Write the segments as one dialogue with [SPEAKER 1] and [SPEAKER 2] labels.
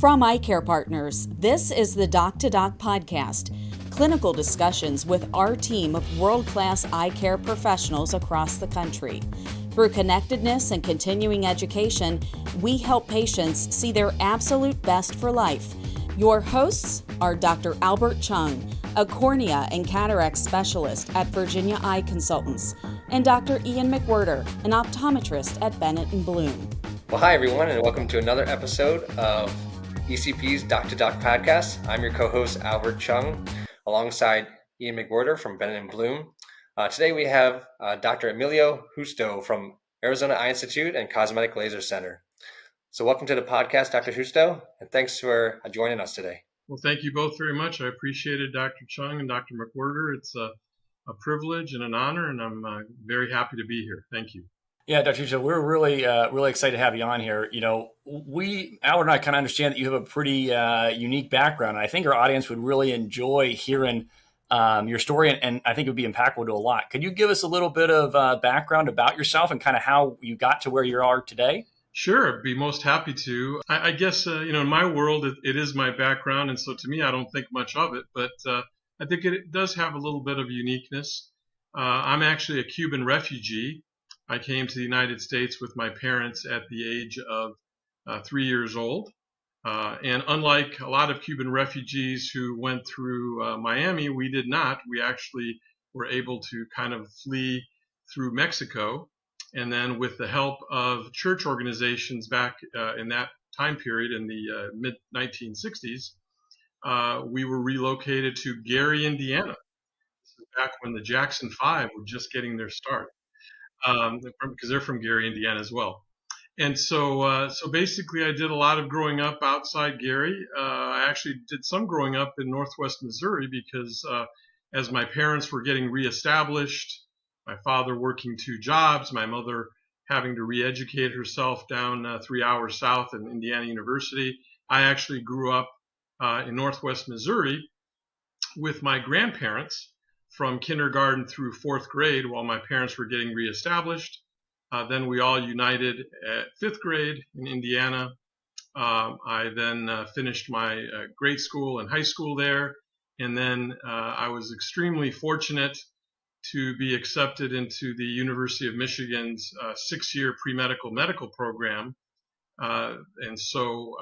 [SPEAKER 1] From Eye Care Partners, this is the Doc2Doc podcast, clinical discussions with our team of world-class eye care professionals across the country. Through connectedness and continuing education, we help patients see their absolute best for life. Your hosts are Dr. Albert Cheung, a cornea and cataract specialist at Virginia Eye Consultants, and Dr. Ian McWherter, an optometrist at Bennett & Bloom.
[SPEAKER 2] Well, hi everyone, and welcome to another episode of ECP's Doc2Doc podcast. I'm your co-host, Albert Cheung, alongside Ian McWherter from Bennett & Bloom. Today we have Dr. Emilio Justo from Arizona Eye Institute and Cosmetic Laser Center. So welcome to the podcast, Dr. Justo, and thanks for joining us today.
[SPEAKER 3] Well, thank you both very much. I appreciate it, Dr. Cheung and Dr. McWherter. It's a privilege and an honor, and I'm very happy to be here. Thank you.
[SPEAKER 4] Yeah, Dr. Justo, we're really excited to have you on here. You know, Albert and I kind of understand that you have a pretty unique background. And I think our audience would really enjoy hearing your story, and I think it would be impactful to a lot. Could you give us a little bit of background about yourself and kind of how you got to where you are today?
[SPEAKER 3] Sure, I'd be most happy to. I guess, in my world, it is my background, and so to me, I don't think much of it, but I think it does have a little bit of uniqueness. I'm actually a Cuban refugee. I came to the United States with my parents at the age of 3 years old. And unlike a lot of Cuban refugees who went through Miami, we did not. We actually were able to kind of flee through Mexico. And then with the help of church organizations back in that time period in the mid-1960s, we were relocated to Gary, Indiana. This is back when the Jackson 5 were just getting their start. Because they're from Gary, Indiana as well. And so basically I did a lot of growing up outside Gary. I actually did some growing up in Northwest Missouri because as my parents were getting reestablished, my father working 2 jobs, my mother having to re-educate herself down 3 hours south in Indiana University, I actually grew up in Northwest Missouri with my grandparents from kindergarten through 4th grade while my parents were getting reestablished. Then we all united at 5th grade in Indiana. I then finished my grade school and high school there. And then I was extremely fortunate to be accepted into the University of Michigan's 6-year pre-medical medical program. And so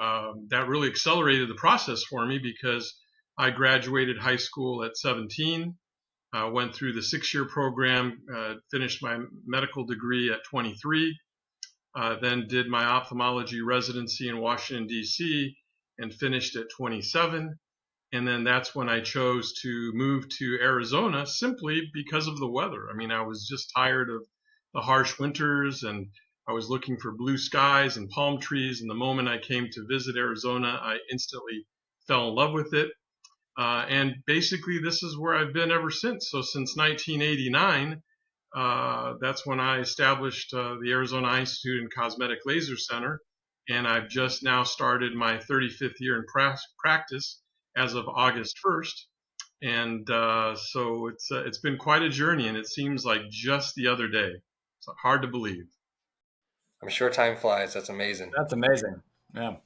[SPEAKER 3] that really accelerated the process for me because I graduated high school at 17. Went through the 6-year program, finished my medical degree at 23, then did my ophthalmology residency in Washington, D.C., and finished at 27. And then that's when I chose to move to Arizona simply because of the weather. I mean, I was just tired of the harsh winters, and I was looking for blue skies and palm trees. And the moment I came to visit Arizona, I instantly fell in love with it. And basically, this is where I've been ever since. So since 1989, that's when I established the Arizona Eye Institute and Cosmetic Laser Center. And I've just now started my 35th year in practice as of August 1st. And so it's been quite a journey, and it seems like just the other day. It's hard to believe.
[SPEAKER 2] I'm sure time flies. That's amazing.
[SPEAKER 4] That's amazing. Yeah.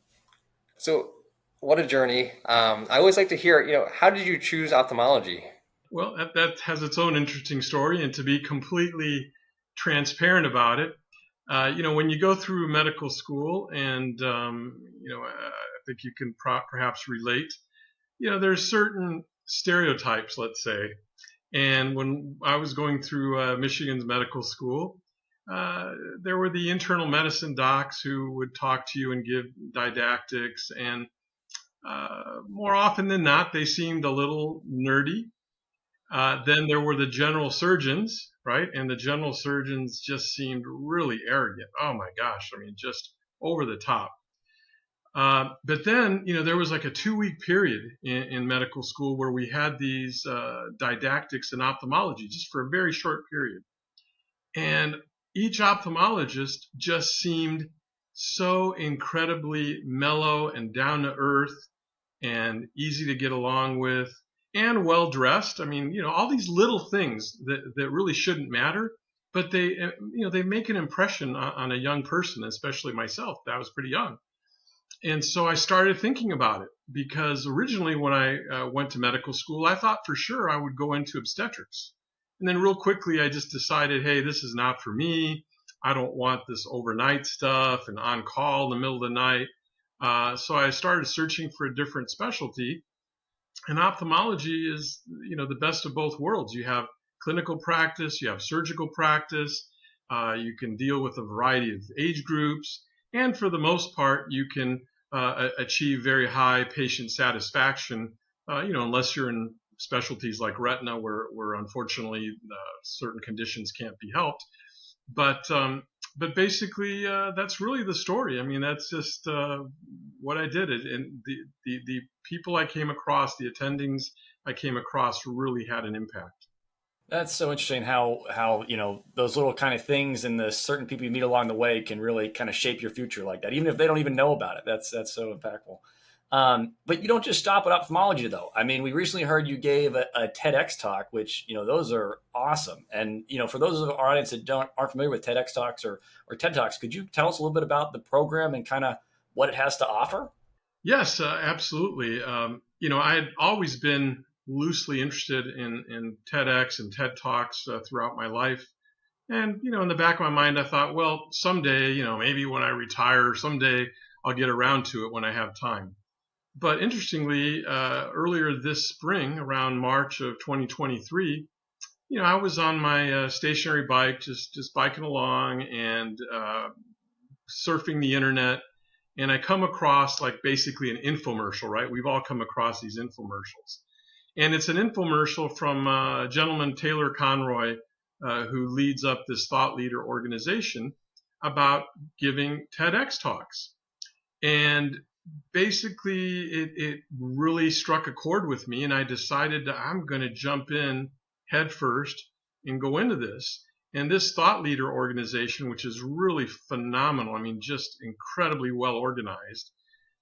[SPEAKER 2] So what a journey. I always like to hear, how did you choose ophthalmology?
[SPEAKER 3] Well, that has its own interesting story, and to be completely transparent about it, when you go through medical school, and I think you can perhaps relate, there's certain stereotypes, let's say. And when I was going through Michigan's medical school, there were the internal medicine docs who would talk to you and give didactics, and more often than not, they seemed a little nerdy. Then there were the general surgeons, right? And the general surgeons just seemed really arrogant. Oh my gosh, I mean, just over the top. But then, there was like a 2-week period in medical school where we had these didactics in ophthalmology just for a very short period. And each ophthalmologist just seemed so incredibly mellow and down to earth and easy to get along with and well dressed. I mean, all these little things that really shouldn't matter, but they make an impression on a young person, especially myself. I was pretty young. And so I started thinking about it, because originally when I went to medical school, I thought for sure I would go into obstetrics. And then real quickly, I just decided, hey, this is not for me. I don't want this overnight stuff and on call in the middle of the night. So I started searching for a different specialty. And ophthalmology is, the best of both worlds. You have clinical practice, you have surgical practice, you can deal with a variety of age groups, and for the most part, you can achieve very high patient satisfaction, unless you're in specialties like retina, where unfortunately certain conditions can't be helped. But basically, that's really the story. I mean, that's just what I did. And the people I came across, the attendings I came across, really had an impact.
[SPEAKER 4] That's so interesting how those little kind of things and the certain people you meet along the way can really kind of shape your future like that, even if they don't even know about it. That's so impactful. But you don't just stop at ophthalmology, though. I mean, we recently heard you gave a TEDx talk, which, those are awesome. And, for those of our audience that aren't familiar with TEDx talks or TED Talks, could you tell us a little bit about the program and kind of what it has to offer?
[SPEAKER 3] Yes, absolutely. I had always been loosely interested in TEDx and TED Talks throughout my life. And, in the back of my mind, I thought, well, someday, maybe when I retire, someday I'll get around to it when I have time. But interestingly, earlier this spring, around March of 2023, I was on my stationary bike, just biking along and surfing the internet. And I come across basically an infomercial, right? We've all come across these infomercials. And it's an infomercial from a gentleman, Taylor Conroy, who leads up this thought leader organization, about giving TEDx talks. And basically, it really struck a chord with me, and I decided that I'm going to jump in head first and go into this. And this thought leader organization, which is really phenomenal, I mean, just incredibly well organized,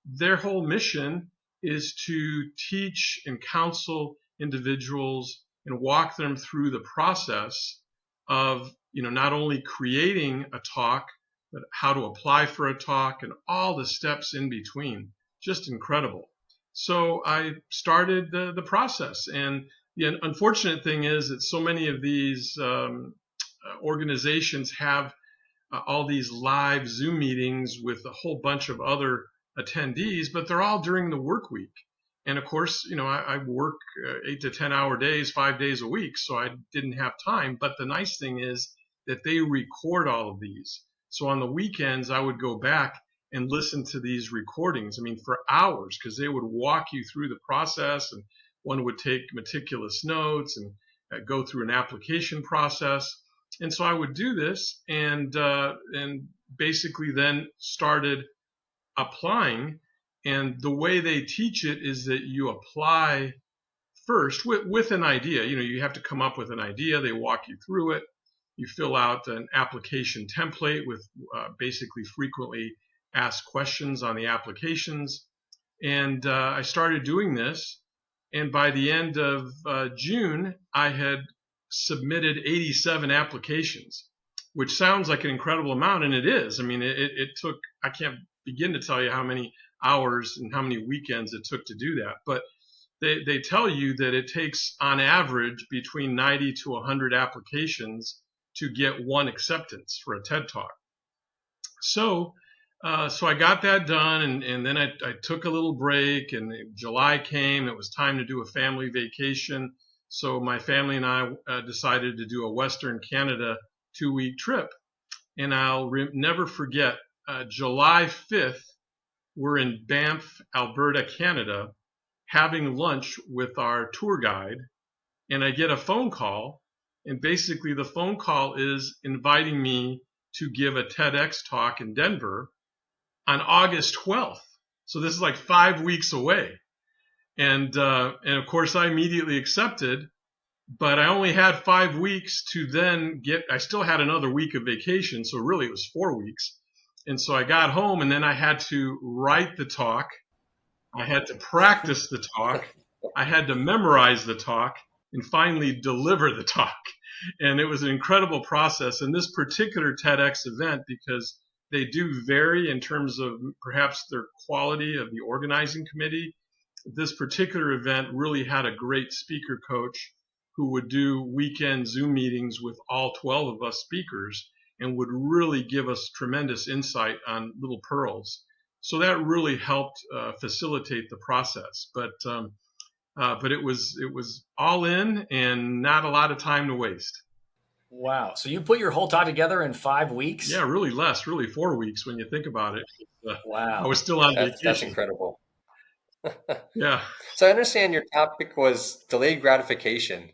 [SPEAKER 3] their whole mission is to teach and counsel individuals and walk them through the process of, not only creating a talk, but how to apply for a talk and all the steps in between. Just incredible. So I started the process. And the unfortunate thing is that so many of these organizations have all these live Zoom meetings with a whole bunch of other attendees, but they're all during the work week. And of course, I work 8 to 10 hour days, 5 days a week, so I didn't have time. But the nice thing is that they record all of these. So on the weekends, I would go back and listen to these recordings, for hours, because they would walk you through the process, and one would take meticulous notes and go through an application process. And so I would do this and basically then started applying. And the way they teach it is that you apply first with an idea. You have to come up with an idea. They walk you through it. You fill out an application template with basically frequently asked questions on the applications. And I started doing this. And by the end of June, I had submitted 87 applications, which sounds like an incredible amount, and it is. It took, I can't begin to tell you how many hours and how many weekends it took to do that. But they tell you that it takes, on average, between 90 to 100 applications to get one acceptance for a TED Talk. So I got that done, and then I took a little break, and July came. It was time to do a family vacation. So my family and I decided to do a Western Canada 2-week trip. And I'll never forget, July 5th, we're in Banff, Alberta, Canada, having lunch with our tour guide. And I get a phone call. And basically the phone call is inviting me to give a TEDx talk in Denver on August 12th. So this is 5 weeks away. And of course I immediately accepted, but I only had 5 weeks to then I still had another week of vacation. So really it was 4 weeks. And so I got home, and then I had to write the talk. I had to practice the talk. I had to memorize the talk, and finally deliver the talk. And it was an incredible process. And this particular TEDx event, because They do vary in terms of perhaps their quality of the organizing committee. This particular event really had a great speaker coach who would do weekend Zoom meetings with all 12 of us speakers and would really give us tremendous insight on little pearls. So that really helped facilitate the process. But it was all in and not a lot of time to waste.
[SPEAKER 4] Wow. So you put your whole talk together in 5 weeks?
[SPEAKER 3] Yeah, really less, really 4 weeks when you think about it.
[SPEAKER 4] Wow.
[SPEAKER 3] I was still on vacation.
[SPEAKER 2] That's incredible.
[SPEAKER 3] Yeah.
[SPEAKER 2] So I understand your topic was delayed gratification.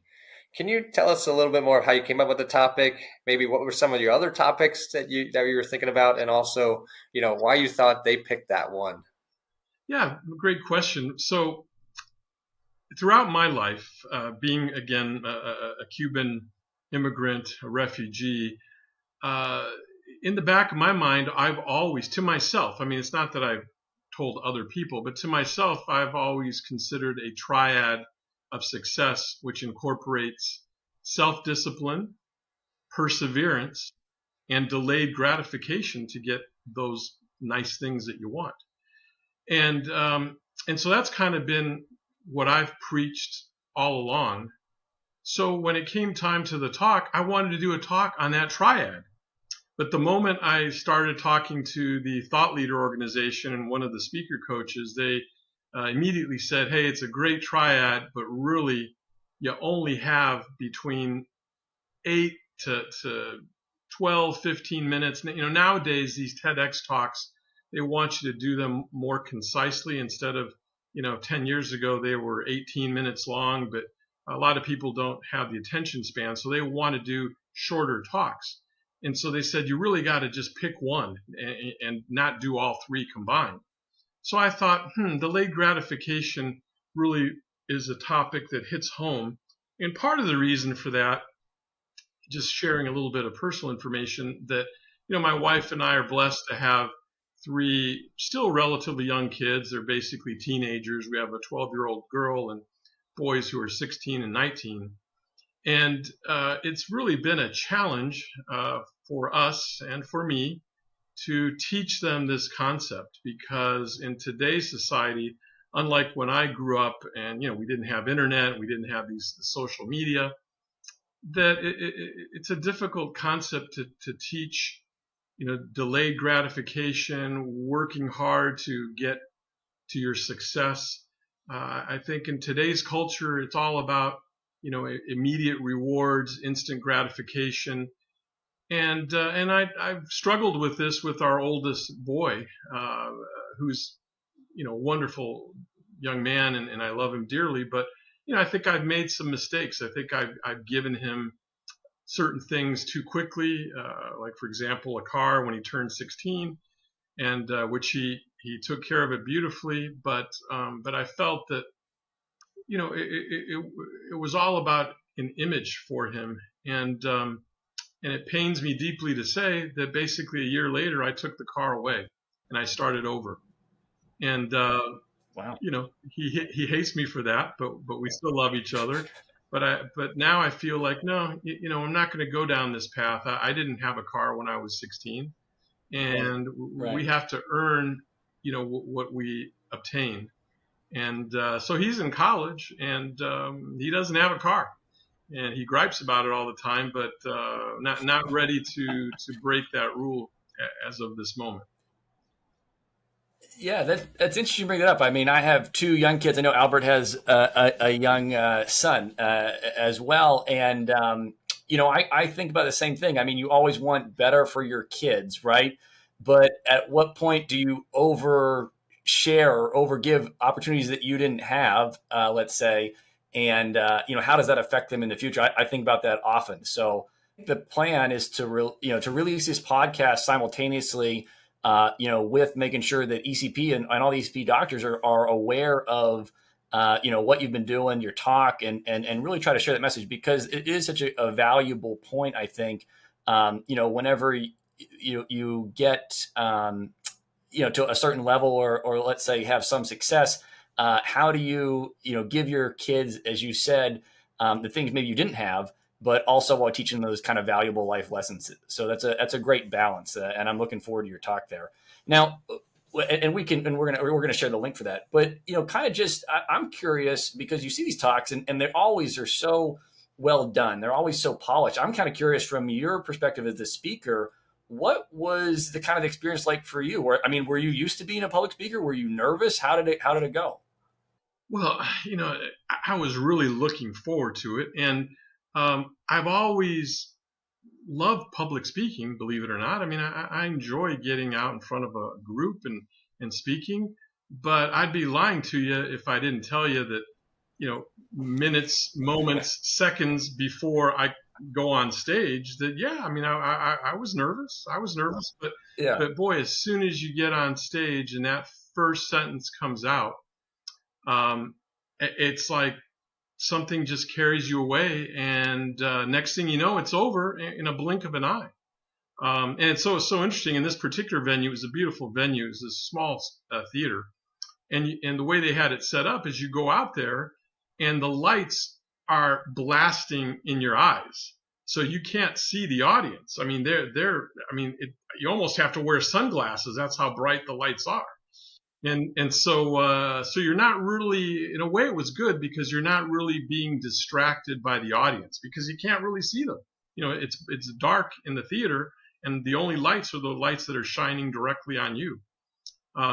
[SPEAKER 2] Can you tell us a little bit more of how you came up with the topic? Maybe what were some of your other topics that you were thinking about, and also, why you thought they picked that one?
[SPEAKER 3] Yeah, great question. So throughout my life, being again a Cuban immigrant, a refugee, in the back of my mind, I've always, to myself, I mean, it's not that I've told other people, but to myself, I've always considered a triad of success, which incorporates self-discipline, perseverance, and delayed gratification to get those nice things that you want. And so that's kind of been what I've preached all along. So when it came time to the talk, I wanted to do a talk on that triad. But the moment I started talking to the Thought Leader organization and one of the speaker coaches, they immediately said, hey, it's a great triad, but really you only have between 8 to 12, 15 minutes. Nowadays, these TEDx talks, they want you to do them more concisely instead of, 10 years ago, they were 18 minutes long, but a lot of people don't have the attention span, so they want to do shorter talks. And so they said, you really got to just pick one and not do all three combined. So I thought, delayed gratification really is a topic that hits home. And part of the reason for that, just sharing a little bit of personal information, that, my wife and I are blessed to have 3 still relatively young kids. They're basically teenagers. We have a 12-year-old girl and boys who are 16 and 19. And it's really been a challenge for us and for me to teach them this concept, because in today's society, unlike when I grew up and, we didn't have internet, we didn't have these social media, that it's a difficult concept to teach, delayed gratification, working hard to get to your success. I think in today's culture, it's all about, immediate rewards, instant gratification. And I've struggled with this with our oldest boy, who's, a wonderful young man, and I love him dearly. But, I think I've made some mistakes. I think I've given him certain things too quickly, like, for example, a car when he turned 16, and which he took care of it beautifully. But I felt that, it was all about an image for him. And it pains me deeply to say that basically a year later, I took the car away and I started over. And,
[SPEAKER 4] wow.
[SPEAKER 3] He hates me for that, but we still love each other. But now I feel like, no, I'm not going to go down this path. I didn't have a car when I was 16, and
[SPEAKER 4] Right.
[SPEAKER 3] we have to earn, what we obtain. And so he's in college, and he doesn't have a car, and he gripes about it all the time, but not ready to break that rule as of this moment.
[SPEAKER 4] Yeah, that's interesting to bring that up. I mean, I have 2 young kids. I know Albert has a young son as well. And, I think about the same thing. I mean, you always want better for your kids, right? But at what point do you overshare or overgive opportunities that you didn't have, let's say? And, how does that affect them in the future? I think about that often. So the plan is to release this podcast simultaneously, with making sure that ECP and all the ECP doctors are aware of, what you've been doing, your talk, and really try to share that message, because it is such a valuable point, I think, whenever you get, to a certain level or let's say have some success, how do you, give your kids, as you said, the things maybe you didn't have, but also while teaching those kind of valuable life lessons. So that's a great balance, and I'm looking forward to your talk there. Now, and we're gonna share the link for that. But kind of just I'm curious because you see these talks and they always are so well done. They're always so polished. I'm kind of curious from your perspective as the speaker, what was the kind of experience like for you? Were you used to being a public speaker? Were you nervous? How did it go?
[SPEAKER 3] Well, I was really looking forward to it, and I've always loved public speaking, believe it or not. I enjoy getting out in front of a group and speaking, but I'd be lying to you if I didn't tell you that, minutes, moments, seconds before I go on stage that, yeah, I was nervous. But,
[SPEAKER 4] Yeah.
[SPEAKER 3] but boy, as soon as you get on stage and that first sentence comes out, it's like something just carries you away, and next thing you know, it's over in a blink of an eye. And it's so interesting. In this particular venue, it was a beautiful venue. It was a small theater, and the way they had it set up is you go out there, and the lights are blasting in your eyes, so you can't see the audience. You almost have to wear sunglasses. That's how bright the lights are. So you're not really, in a way, it was good because you're not really being distracted by the audience because you can't really see them. It's dark in the theater, and the only lights are the lights that are shining directly on you.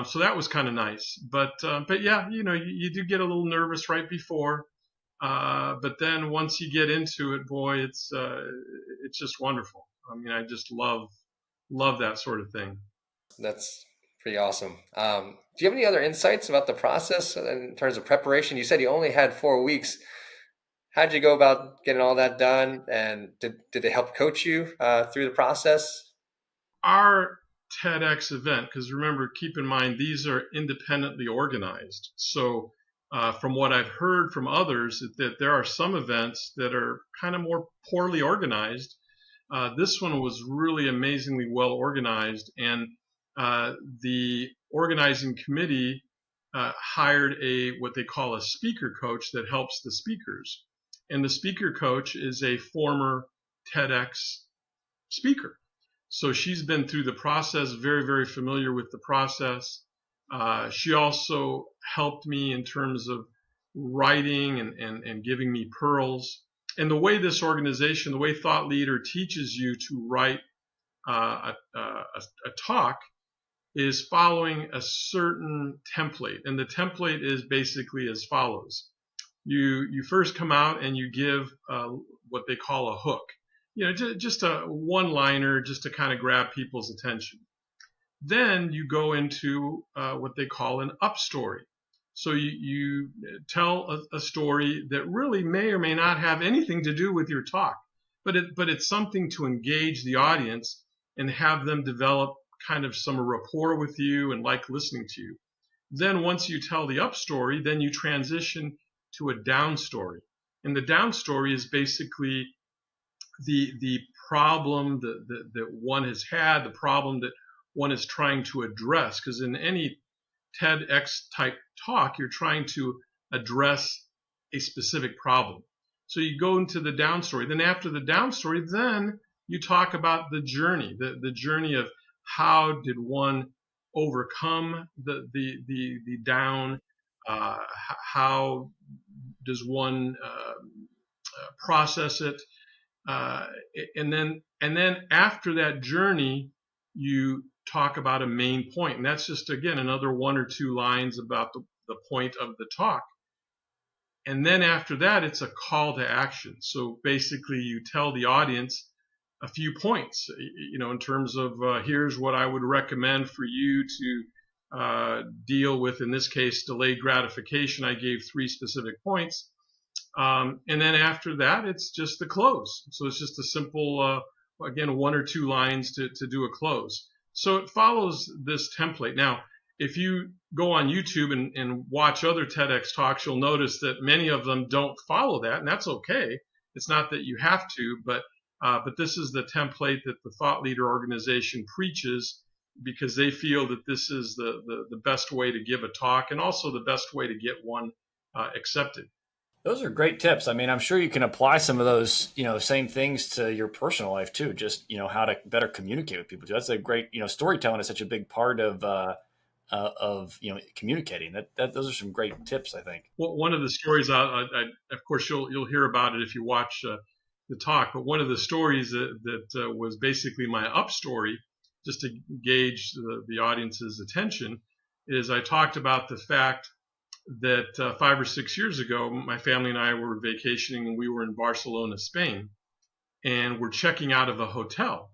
[SPEAKER 3] So that was kind of nice. But yeah, you do get a little nervous right before. But then once you get into it, boy, it's just wonderful. I just love that sort of thing.
[SPEAKER 2] That's pretty awesome. Do you have any other insights about the process in terms of preparation? You said you only had 4 weeks. How'd you go about getting all that done? And did they help coach you through the process?
[SPEAKER 3] Our TEDx event, because remember, keep in mind, these are independently organized. So from what I've heard from others, that there are some events that are kind of more poorly organized. This one was really amazingly well organized, and the organizing committee hired what they call a speaker coach that helps the speakers. And the speaker coach is a former TEDx speaker. So she's been through the process, very, very familiar with the process. She also helped me in terms of writing and giving me pearls. And the way this organization, the way Thought Leader teaches you to write a talk is following a certain template. And the template is basically as follows. You first come out and you give what they call a hook. Just a one-liner just to kind of grab people's attention. Then you go into what they call an up story. So you tell a story that really may or may not have anything to do with your talk, but it's something to engage the audience and have them develop kind of some rapport with you and like listening to you. Then once you tell the up story, then you transition to a down story. And the down story is basically the problem that one has had, the problem that one is trying to address. Because in any TEDx type talk, you're trying to address a specific problem. So you go into the down story. Then after the down story, then you talk about the journey, the journey of how did one overcome the down, how does one process it, and then after that journey, you talk about a main point, and that's just again another 1 or 2 lines about the point of the talk. And then after that, it's a call to action. So basically, you tell the audience a few points, in terms of here's what I would recommend for you to deal with. In this case, delayed gratification. I gave 3 specific points. And then after that, it's just the close. So it's just a simple, again, 1 or 2 lines to do a close. So it follows this template. Now, if you go on YouTube and watch other TEDx talks, you'll notice that many of them don't follow that, and that's okay. It's not that you have to, but this is the template that the Thought Leader organization preaches because they feel that this is the best way to give a talk and also the best way to get one accepted.
[SPEAKER 4] Those are great tips. I mean, I'm sure you can apply some of those, same things to your personal life too. Just, how to better communicate with people too. That's a great, storytelling is such a big part of communicating. Those are some great tips, I think.
[SPEAKER 3] Well, one of the stories, of course, you'll hear about it if you watch the talk. But one of the stories that was basically my up story, just to gauge the audience's attention, is I talked about the fact that 5 or 6 years ago, my family and I were vacationing, and we were in Barcelona, Spain, and we're checking out of a hotel.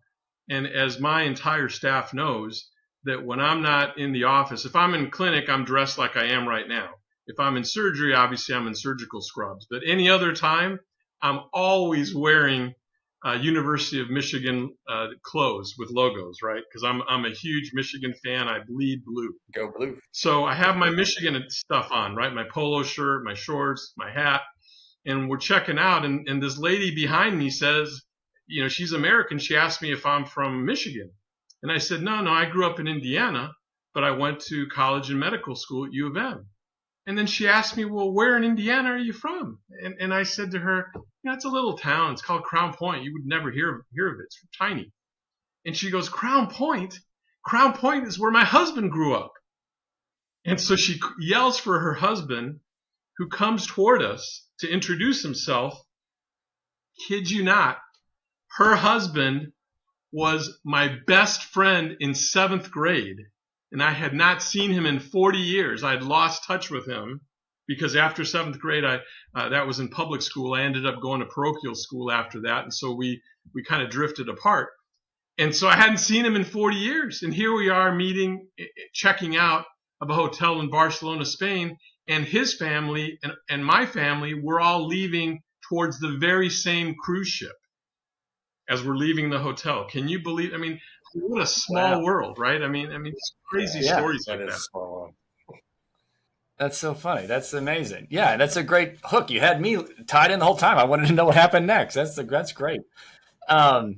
[SPEAKER 3] And as my entire staff knows, that when I'm not in the office, if I'm in clinic, I'm dressed like I am right now. If I'm in surgery, obviously I'm in surgical scrubs. But any other time, I'm always wearing University of Michigan clothes with logos, right? Because I'm a huge Michigan fan. I bleed blue.
[SPEAKER 2] Go blue.
[SPEAKER 3] So I have my Michigan stuff on, right? My polo shirt, my shorts, my hat. And we're checking out, and this lady behind me says, she's American. She asked me if I'm from Michigan. And I said, no, I grew up in Indiana, but I went to college and medical school at U of M. And then she asked me, well, where in Indiana are you from? And I said to her, it's a little town. It's called Crown Point. You would never hear of it. It's tiny. And she goes, Crown Point? Crown Point is where my husband grew up. And so she yells for her husband, who comes toward us to introduce himself. Kid you not, her husband was my best friend in 7th grade. And I had not seen him in 40 years. I had lost touch with him because after 7th grade, that was in public school. I ended up going to parochial school after that. And so we kind of drifted apart. And so I hadn't seen him in 40 years. And here we are meeting, checking out of a hotel in Barcelona, Spain. And his family and my family were all leaving towards the very same cruise ship as we're leaving the hotel. Can you believe? I mean, what a small world, right? I mean, crazy stories like that.
[SPEAKER 2] Small.
[SPEAKER 4] That's so funny. That's amazing. Yeah, that's a great hook. You had me tied in the whole time. I wanted to know what happened next. That's great. So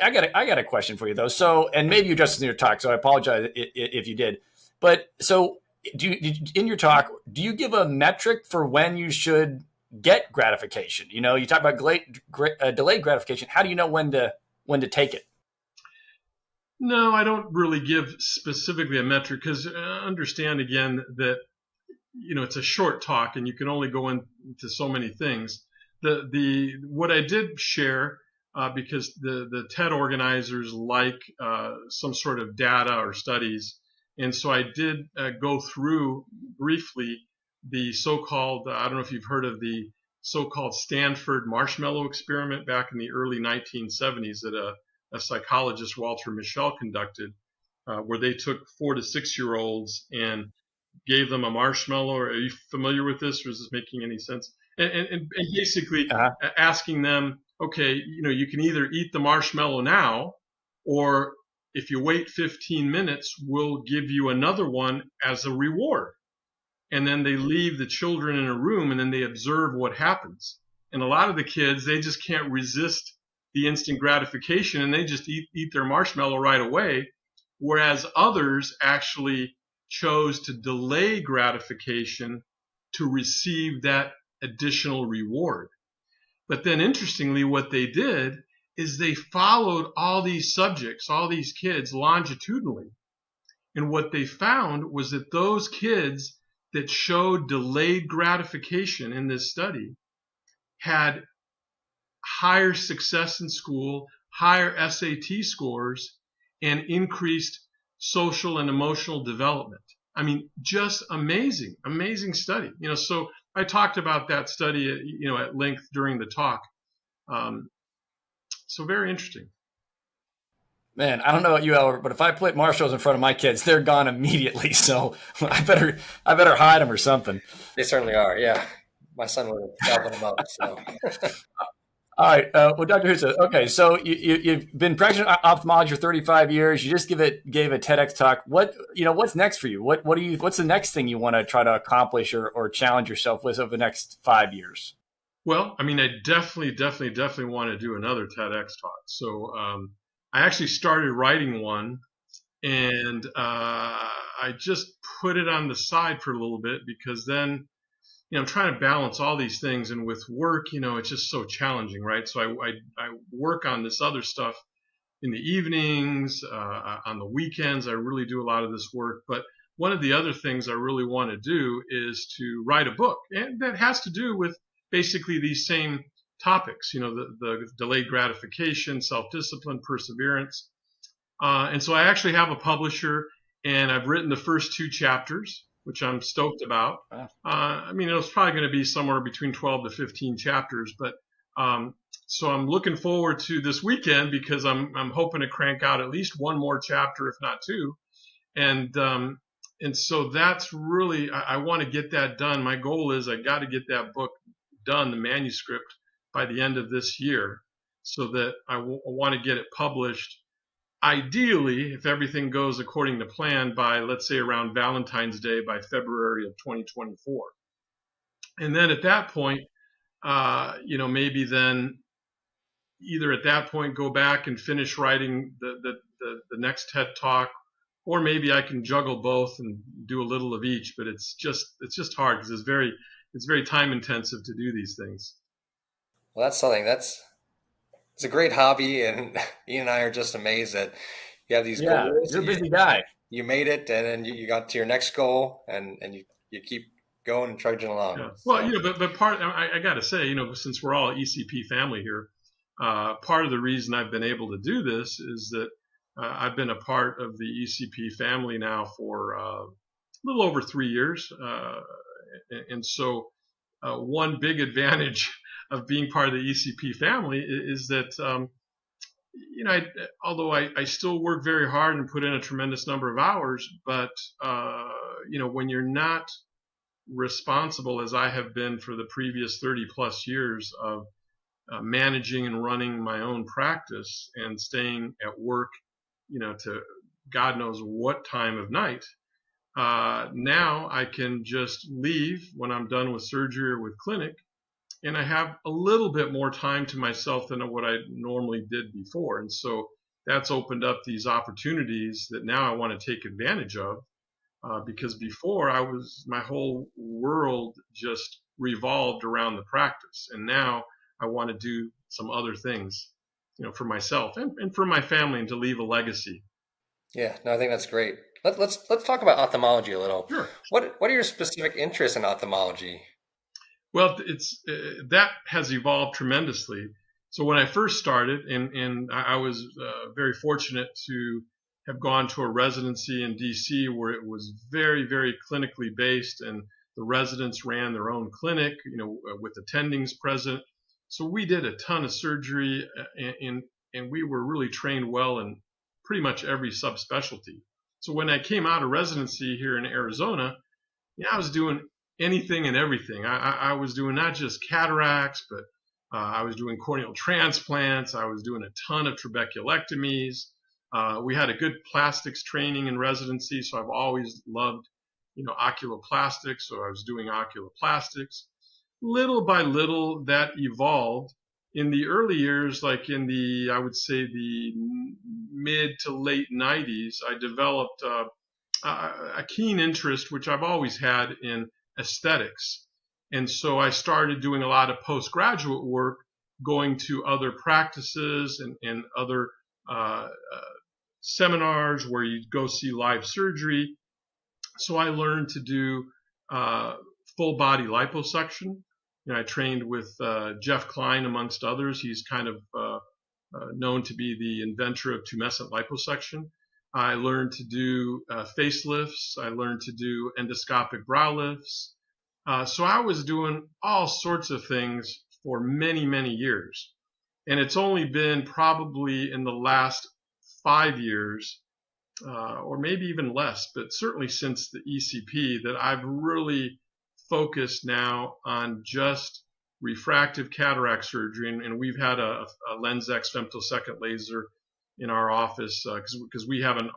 [SPEAKER 4] I got a question for you though. So, and maybe you addressed this in your talk, so I apologize if you did. But so, in your talk, do you give a metric for when you should get gratification? You talk about delayed gratification. How do you know when to take it?
[SPEAKER 3] No, I don't really give specifically a metric because understand again that it's a short talk and you can only go into so many things. What I did share because the TED organizers like some sort of data or studies, and so I did go through briefly the so-called I don't know if you've heard of the so-called Stanford marshmallow experiment back in the early 1970s that a psychologist, Walter Mischel, conducted, where they took 4 to 6 year olds and gave them a marshmallow. Are you familiar with this, or is this making any sense? And basically asking them, okay, you can either eat the marshmallow now, or if you wait 15 minutes, we'll give you another one as a reward. And then they leave the children in a room and then they observe what happens. And a lot of the kids, they just can't resist the instant gratification and they just eat their marshmallow right away. Whereas others actually chose to delay gratification to receive that additional reward. But then interestingly, what they did is they followed all these subjects, all these kids longitudinally. And what they found was that those kids that showed delayed gratification in this study had higher success in school, higher SAT scores, and increased social and emotional development. I mean, just amazing study. So I talked about that study, at length during the talk. So very interesting.
[SPEAKER 4] Man, I don't know about you, Albert, but if I put marshmallows in front of my kids, they're gone immediately. So I better hide them or something.
[SPEAKER 2] They certainly are. Yeah, my son would have gobbling them up. So.
[SPEAKER 4] All right. Well, Dr. Justo, okay. So you've been practicing ophthalmology for 35 years. You just gave a TEDx talk. What's next for you? What's the next thing you want to try to accomplish or challenge yourself with over the next 5 years?
[SPEAKER 3] Well, I mean, I definitely want to do another TEDx talk. So I actually started writing one, and I just put it on the side for a little bit because then I'm trying to balance all these things, and with work, it's just so challenging, right? So I work on this other stuff in the evenings, on the weekends. I really do a lot of this work. But one of the other things I really want to do is to write a book, and that has to do with basically these same topics, the delayed gratification, self-discipline, perseverance. And so I actually have a publisher, and I've written the first 2 chapters, which I'm stoked about. It's probably going to be somewhere between 12 to 15 chapters, but so I'm looking forward to this weekend, because I'm hoping to crank out at least one more chapter, if not 2. And so that's really, I want to get that done. My goal is I got to get that book done, the manuscript, by the end of this year, so that I want to get it published. Ideally, if everything goes according to plan, by, let's say, around Valentine's Day, by February of 2024. And then at that point, maybe then either at that point go back and finish writing the next TED Talk, or maybe I can juggle both and do a little of each. But it's just hard, because it's very time intensive to do these things.
[SPEAKER 2] Well, that's something it's a great hobby, and Ian and I are just amazed that you have these goals.
[SPEAKER 4] You're a busy guy.
[SPEAKER 2] You made it, and then you got to your next goal, and you keep going and trudging along.
[SPEAKER 3] Yeah. Well, but part, I got to say, since we're all ECP family here, part of the reason I've been able to do this is that I've been a part of the ECP family now for a little over 3 years, and so one big advantage of being part of the ECP family is that although I still work very hard and put in a tremendous number of hours, but when you're not responsible, as I have been for the previous 30 plus years of managing and running my own practice and staying at work, to God knows what time of night, now I can just leave when I'm done with surgery or with clinic, and I have a little bit more time to myself than what I normally did before. And so that's opened up these opportunities that now I want to take advantage of, because before my whole world just revolved around the practice. And now I want to do some other things, for myself and for my family, and to leave a legacy.
[SPEAKER 2] Yeah, no, I think that's great. Let's talk about ophthalmology a little.
[SPEAKER 3] Sure.
[SPEAKER 2] What are your specific interests in ophthalmology?
[SPEAKER 3] Well, that has evolved tremendously. So when I first started, and I was very fortunate to have gone to a residency in DC where it was very, very clinically based, and the residents ran their own clinic, with attendings present. So we did a ton of surgery, and we were really trained well in pretty much every subspecialty. So when I came out of residency here in Arizona, I was doing anything and everything. I was doing not just cataracts, but I was doing corneal transplants. I was doing a ton of trabeculectomies. We had a good plastics training in residency, so I've always loved, oculoplastics. So I was doing oculoplastics. Little by little, that evolved. In the early years, like in I would say the mid to late 90s, I developed a keen interest, which I've always had, in aesthetics. And so I started doing a lot of postgraduate work, going to other practices and other seminars where you go see live surgery. So I learned to do full body liposuction. I trained with Jeff Klein, amongst others. He's kind of known to be the inventor of tumescent liposuction. I learned to do facelifts. I learned to do endoscopic brow lifts. So I was doing all sorts of things for many, many years. And it's only been probably in the last 5 years, or maybe even less, but certainly since the ECP, that I've really focused now on just refractive cataract surgery. And we've had a LensX femtosecond laser in our office, because we have a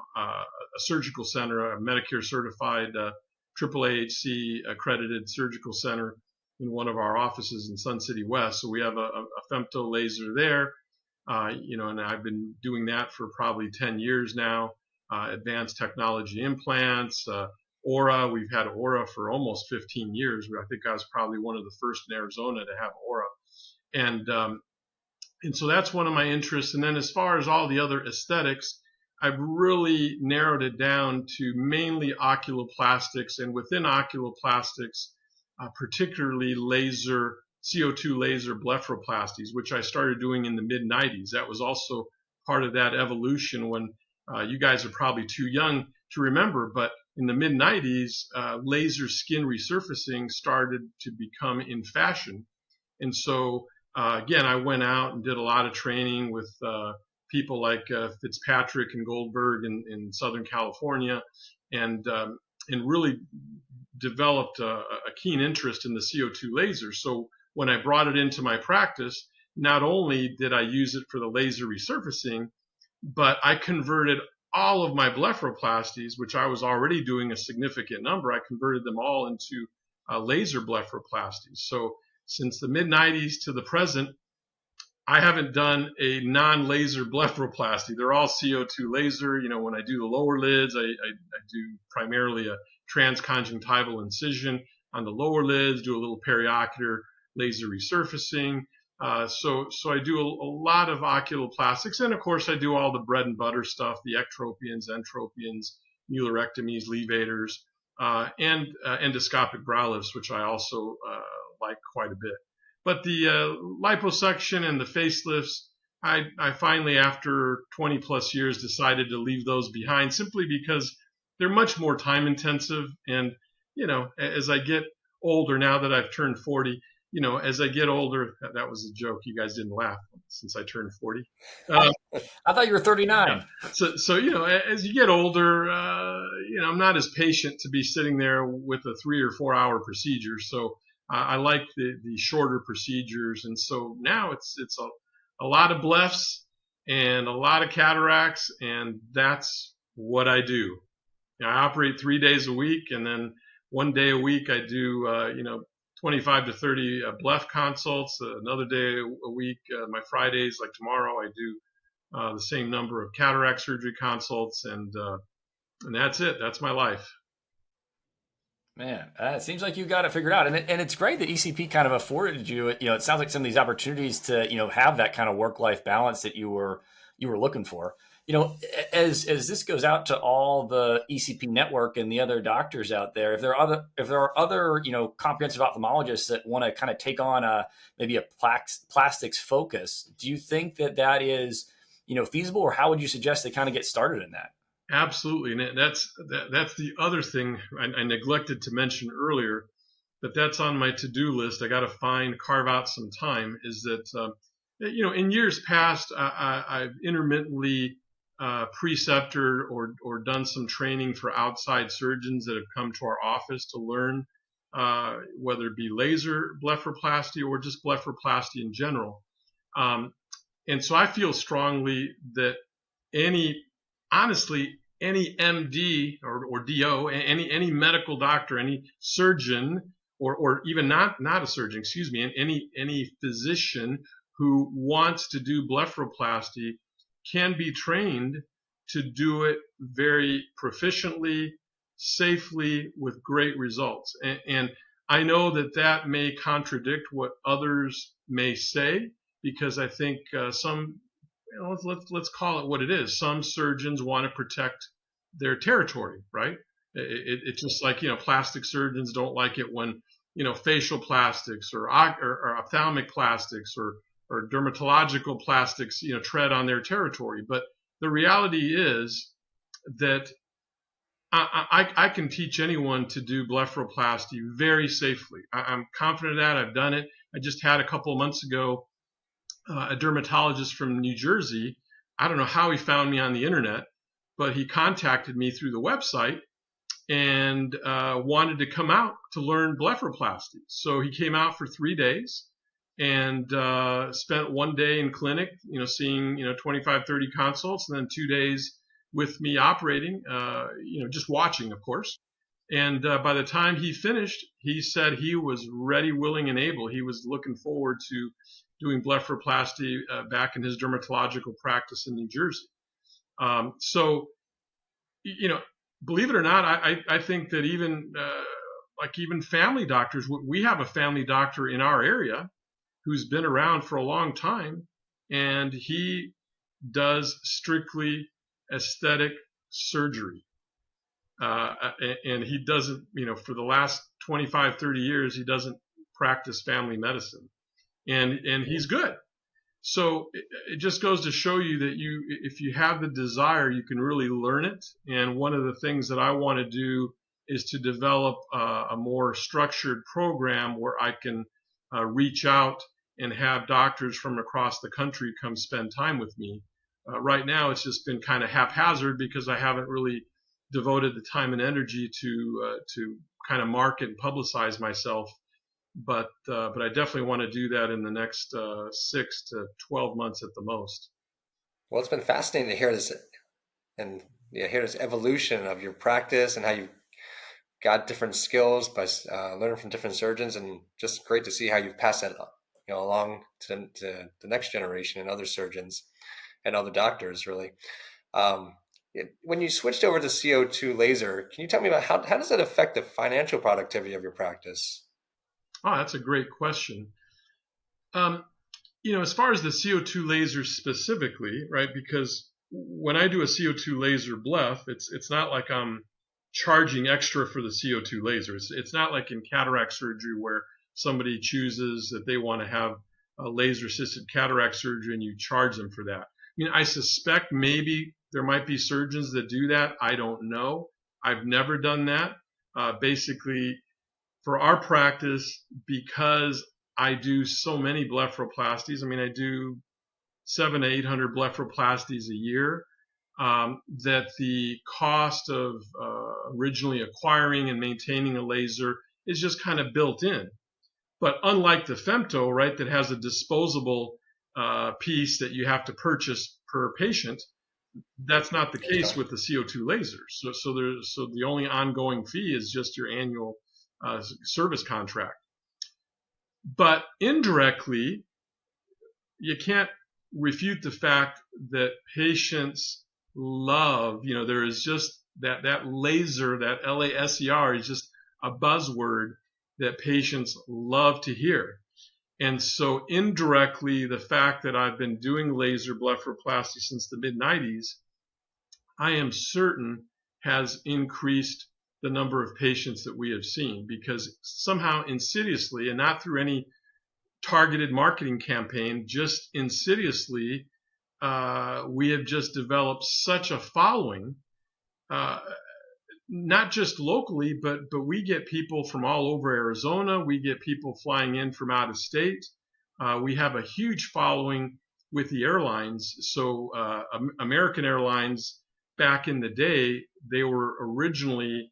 [SPEAKER 3] surgical center, a Medicare certified AAAHC accredited surgical center in one of our offices in Sun City West. So we have a femto laser there, and I've been doing that for probably 10 years now. Advanced technology implants, Aura. We've had Aura for almost 15 years. I think I was probably one of the first in Arizona to have Aura. And so that's one of my interests. And then as far as all the other aesthetics, I've really narrowed it down to mainly oculoplastics, and within oculoplastics, particularly CO2 laser blepharoplasties, which I started doing in the mid-90s. That was also part of that evolution when you guys are probably too young to remember, but in the mid-90s, laser skin resurfacing started to become in fashion. And so, again, I went out and did a lot of training with people like Fitzpatrick and Goldberg in Southern California, and really developed a keen interest in the CO2 laser. So when I brought it into my practice, not only did I use it for the laser resurfacing, but I converted all of my blepharoplasties, which I was already doing a significant number, I converted them all into laser blepharoplasties. So since the mid-90s to the present, I haven't done a non-laser blepharoplasty. They're all CO2 laser. You know, when I do the lower lids, I do primarily a transconjunctival incision on the lower lids, do a little periocular laser resurfacing. So I do a lot of oculoplastics, and of course I do all the bread and butter stuff, the ectropions, entropions, muleirectomies, levators, and endoscopic brow lifts, which I also like quite a bit. But the liposuction and the facelifts, I finally, after 20 plus years, decided to leave those behind, simply because they're much more time intensive. And, you know, as I get older, now that I've turned 40, you know, as I get older, that was a joke. You guys didn't laugh since I turned 40.
[SPEAKER 4] I thought you were 39.
[SPEAKER 3] Yeah. So, you know, as you get older, you know, I'm not as patient to be sitting there with a 3 or 4 hour procedure. So I like the shorter procedures. And so now it's a lot of blephs and a lot of cataracts, and that's what I do. You know, I operate 3 days a week, and then 1 day a week I do, you know, 25 to 30 bleph consults. Another day a week, my Fridays, like tomorrow, I do the same number of cataract surgery consults, and that's it. That's my life.
[SPEAKER 4] Man, it seems like you got it figured out, and it's great that ECP kind of afforded you. You know, it sounds like some of these opportunities to, you know, have that kind of work-life balance that you were looking for. You know, as this goes out to all the ECP network and the other doctors out there, if there are other you know, comprehensive ophthalmologists that want to kind of take on maybe a plastics focus, do you think that is, you know, feasible, or how would you suggest they kind of get started in that?
[SPEAKER 3] Absolutely, and that's the other thing I neglected to mention earlier, but that's on my to-do list. I got to carve out some time. Is that you know, in years past, I've intermittently preceptored or done some training for outside surgeons that have come to our office to learn whether it be laser blepharoplasty or just blepharoplasty in general. And so I feel strongly that honestly, any MD or DO, any medical doctor, any surgeon, or even not a surgeon, excuse me, any physician who wants to do blepharoplasty can be trained to do it very proficiently, safely, with great results. And I know that may contradict what others may say, because I think some, you know, let's call it what it is. Some surgeons want to protect their territory, right? It's just like, you know, plastic surgeons don't like it when, you know, facial plastics or ophthalmic plastics or dermatological plastics, you know, tread on their territory. But the reality is that I can teach anyone to do blepharoplasty very safely. I'm confident of that. I've done it. I just had a couple of months ago a dermatologist from New Jersey. I don't know how he found me on the internet, but he contacted me through the website and wanted to come out to learn blepharoplasty. So he came out for 3 days and spent 1 day in clinic, you know, seeing, you know, 25, 30 consults, and then 2 days with me operating, you know, just watching, of course. And by the time he finished, he said he was ready, willing, and able. He was looking forward to doing blepharoplasty back in his dermatological practice in New Jersey. So, you know, believe it or not, I think that even even family doctors, we have a family doctor in our area who's been around for a long time, and he does strictly aesthetic surgery. And he doesn't, for the last 25, 30 years, he doesn't practice family medicine. And he's good. So it just goes to show you that if you have the desire, you can really learn it. And one of the things that I want to do is to develop a more structured program where I can reach out and have doctors from across the country come spend time with me. Right now, it's just been kind of haphazard because I haven't really devoted the time and energy to kind of market and publicize myself. But I definitely want to do that in the next 6 to 12 months at the most.
[SPEAKER 2] Well, it's been fascinating to hear this and hear this evolution of your practice and how you got different skills by learning from different surgeons, and just great to see how you've passed that along to the next generation and other surgeons and other doctors, really. When you switched over to CO2 laser, can you tell me about how does that affect the financial productivity of your practice?
[SPEAKER 3] Oh, that's a great question. As far as the CO2 laser specifically, right? Because when I do a CO2 laser bleph, it's not like I'm charging extra for the CO2 laser. It's not like in cataract surgery where somebody chooses that they want to have a laser-assisted cataract surgery and you charge them for that. I suspect maybe there might be surgeons that do that. I don't know. I've never done that. Basically, for our practice, because I do so many blepharoplasties, I do 700 to 800 blepharoplasties a year, that the cost of originally acquiring and maintaining a laser is just kind of built in. But unlike the femto, right, that has a disposable piece that you have to purchase per patient, that's not the case with the CO2 lasers. So the only ongoing fee is just your annual service contract. But indirectly, you can't refute the fact that patients love, there is just that laser, that LASER is just a buzzword that patients love to hear. And so indirectly, the fact that I've been doing laser blepharoplasty since the mid-90s, I am certain has increased the number of patients that we have seen, because somehow insidiously, and not through any targeted marketing campaign, just insidiously, we have just developed such a following, not just locally, but we get people from all over Arizona. We get people flying in from out of state. We have a huge following with the airlines. So American Airlines, back in the day, they were originally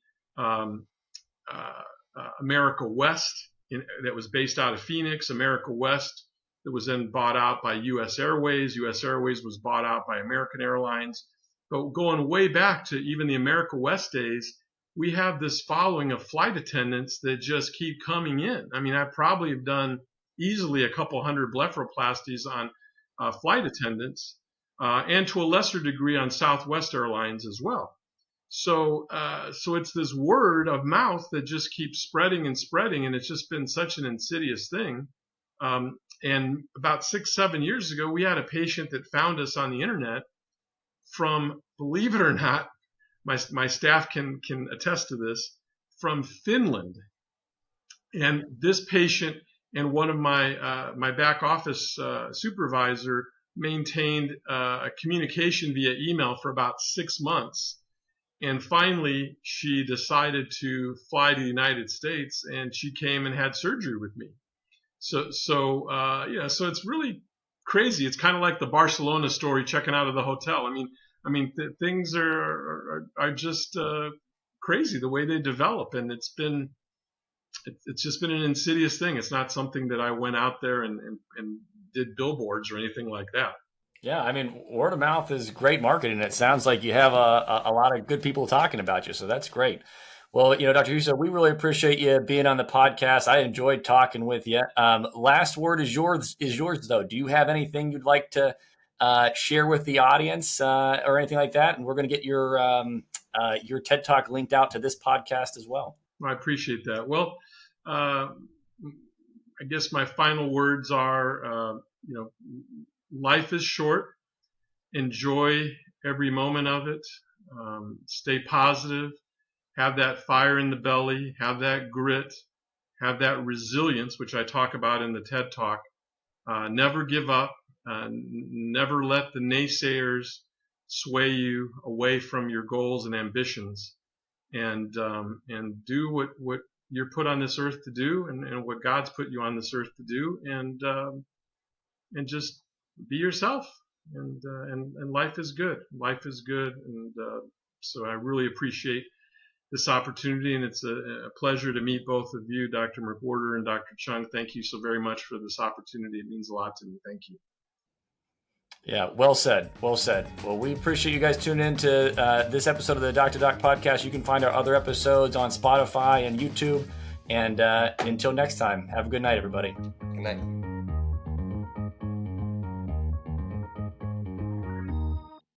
[SPEAKER 3] America West, that was based out of Phoenix. America West, that was then bought out by U.S. Airways. U.S. Airways was bought out by American Airlines. But going way back to even the America West days, we have this following of flight attendants that just keep coming in. I probably have done easily a couple hundred blepharoplasties on flight attendants, and to a lesser degree on Southwest Airlines as well. So it's this word of mouth that just keeps spreading and spreading, and it's just been such an insidious thing. And about 6-7 years ago, we had a patient that found us on the internet from, believe it or not, my staff can attest to this, from Finland. And this patient and one of my back office supervisor maintained a communication via email for about 6 months. And finally, she decided to fly to the United States, and she came and had surgery with me. So it's really crazy. It's kind of like the Barcelona story, checking out of the hotel. Things are just crazy the way they develop, and it's just been an insidious thing. It's not something that I went out there and did billboards or anything like that.
[SPEAKER 4] Yeah, word of mouth is great marketing. It sounds like you have a lot of good people talking about you, so that's great. Well, Dr. Justo, we really appreciate you being on the podcast. I enjoyed talking with you. Last word is yours, though. Do you have anything you'd like to share with the audience or anything like that? And we're going to get your your TED Talk linked out to this podcast as well.
[SPEAKER 3] I appreciate that. Well, I guess my final words are, life is short. Enjoy every moment of it. Stay positive. Have that fire in the belly. Have that grit. Have that resilience, which I talk about in the TED Talk. Never give up. Never let the naysayers sway you away from your goals and ambitions. And do what you're put on this earth to do, and what God's put you on this earth to do, and just be yourself. And life is good. Life is good. And so I really appreciate this opportunity, and it's a pleasure to meet both of you, Dr. McWherter and Dr. Cheung. Thank you so very much for this opportunity. It means a lot to me. Thank you.
[SPEAKER 4] Yeah, well said. Well said. Well, we appreciate you guys tuning in to this episode of the Doc2Doc podcast. You can find our other episodes on Spotify and YouTube. And until next time, have a good night, everybody.
[SPEAKER 2] Good night.